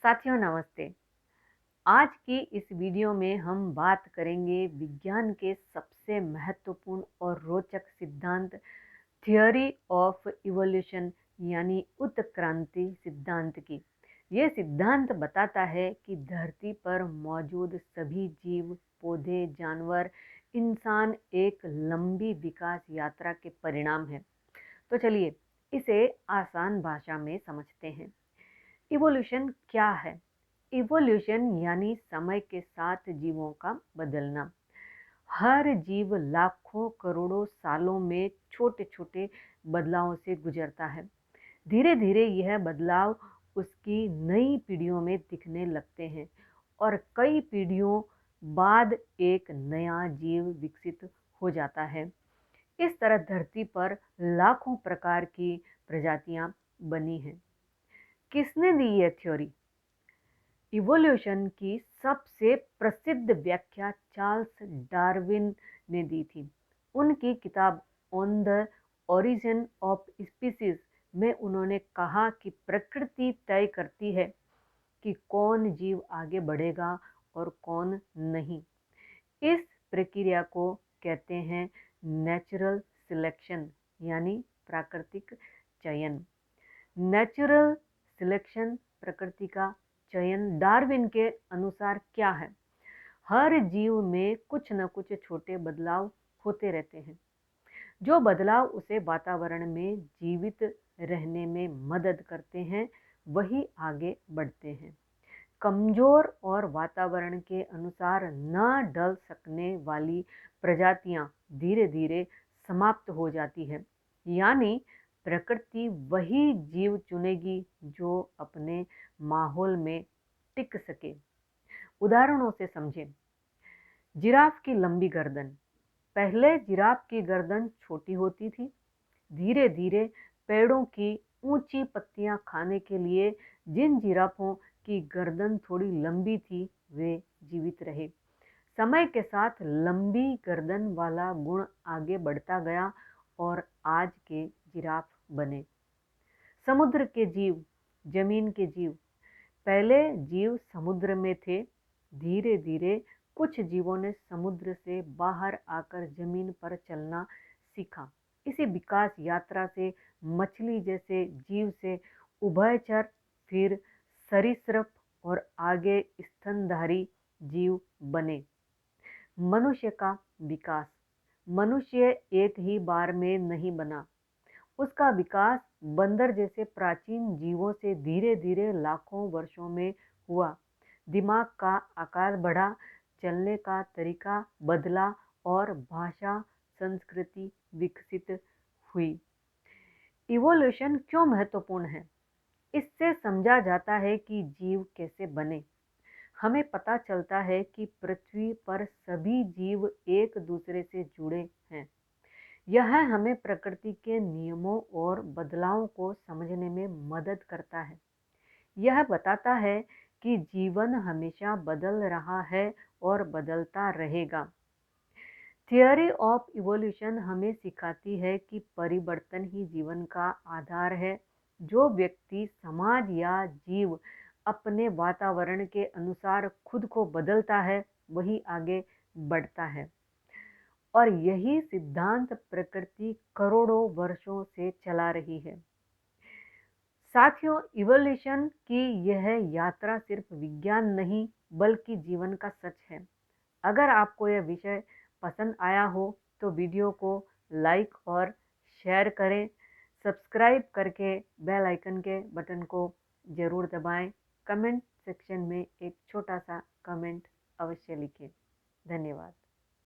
साथियों नमस्ते। आज की इस वीडियो में हम बात करेंगे विज्ञान के सबसे महत्वपूर्ण और रोचक सिद्धांत थियोरी ऑफ इवोल्यूशन यानी उत्क्रांति सिद्धांत की। यह सिद्धांत बताता है कि धरती पर मौजूद सभी जीव, पौधे, जानवर, इंसान एक लंबी विकास यात्रा के परिणाम हैं। तो चलिए इसे आसान भाषा में समझते हैं। इवोल्यूशन क्या है? इवोल्यूशन यानी समय के साथ जीवों का बदलना। हर जीव लाखों करोड़ों सालों में छोटे छोटे बदलावों से गुजरता है। धीरे धीरे यह बदलाव उसकी नई पीढ़ियों में दिखने लगते हैं और कई पीढ़ियों बाद एक नया जीव विकसित हो जाता है। इस तरह धरती पर लाखों प्रकार की प्रजातियां बनी हैं। किसने दी यह थ्योरी? इवोल्यूशन की सबसे प्रसिद्ध व्याख्या चार्ल्स डार्विन ने दी थी। उनकी किताब on the origin of species में उन्होंने कहा कि प्रकृति तय करती है कि कौन जीव आगे बढ़ेगा और कौन नहीं। इस प्रक्रिया को कहते हैं नेचुरल सिलेक्शन यानी प्राकृतिक चयन। नेचुरल सिलेक्शन, प्रकृति का चयन, डार्विन के अनुसार क्या है? हर जीव में कुछ न कुछ छोटे बदलाव होते रहते हैं। जो बदलाव उसे वातावरण में जीवित रहने में मदद करते हैं वही आगे बढ़ते हैं। कमजोर और वातावरण के अनुसार न ढल सकने वाली प्रजातियां धीरे धीरे समाप्त हो जाती है। यानी प्रकृति वही जीव चुनेगी जो अपने माहौल में टिक सके। उदाहरणों से समझें। जिराफ की लंबी गर्दन। पहले जिराफ की गर्दन छोटी होती थी। धीरे धीरे पेड़ों की ऊंची पत्तियां खाने के लिए जिन जिराफों की गर्दन थोड़ी लंबी थी वे जीवित रहे। समय के साथ लंबी गर्दन वाला गुण आगे बढ़ता गया और आज के जिराफ बने। समुद्र के जीव, जमीन के जीव। पहले जीव समुद्र में थे। धीरे धीरे कुछ जीवों ने समुद्र से बाहर आकर जमीन पर चलना सीखा। इसी विकास यात्रा से मछली जैसे जीव से उभयचर, फिर सरीसृप और आगे स्तनधारी जीव बने। मनुष्य का विकास। मनुष्य एक ही बार में नहीं बना। उसका विकास बंदर जैसे प्राचीन जीवों से धीरे धीरे लाखों वर्षों में हुआ। दिमाग का आकार बढ़ा, चलने का तरीका बदला और भाषा, संस्कृति विकसित हुई। इवोल्यूशन क्यों महत्वपूर्ण है? इससे समझा जाता है कि जीव कैसे बने। हमें पता चलता है कि पृथ्वी पर सभी जीव एक दूसरे से जुड़े हैं। यह हमें प्रकृति के नियमों और बदलावों को समझने में मदद करता है। यह बताता है कि जीवन हमेशा बदल रहा है और बदलता रहेगा। थियोरी ऑफ इवोल्यूशन हमें सिखाती है कि परिवर्तन ही जीवन का आधार है। जो व्यक्ति, समाज या जीव अपने वातावरण के अनुसार खुद को बदलता है वही आगे बढ़ता है। और यही सिद्धांत प्रकृति करोड़ों वर्षों से चला रही है। साथियों, इवोल्यूशन की यह यात्रा सिर्फ विज्ञान नहीं बल्कि जीवन का सच है। अगर आपको यह विषय पसंद आया हो तो वीडियो को लाइक और शेयर करें। सब्सक्राइब करके बेल आइकन के बटन को जरूर दबाएं। कमेंट सेक्शन में एक छोटा सा कमेंट अवश्य लिखें। धन्यवाद।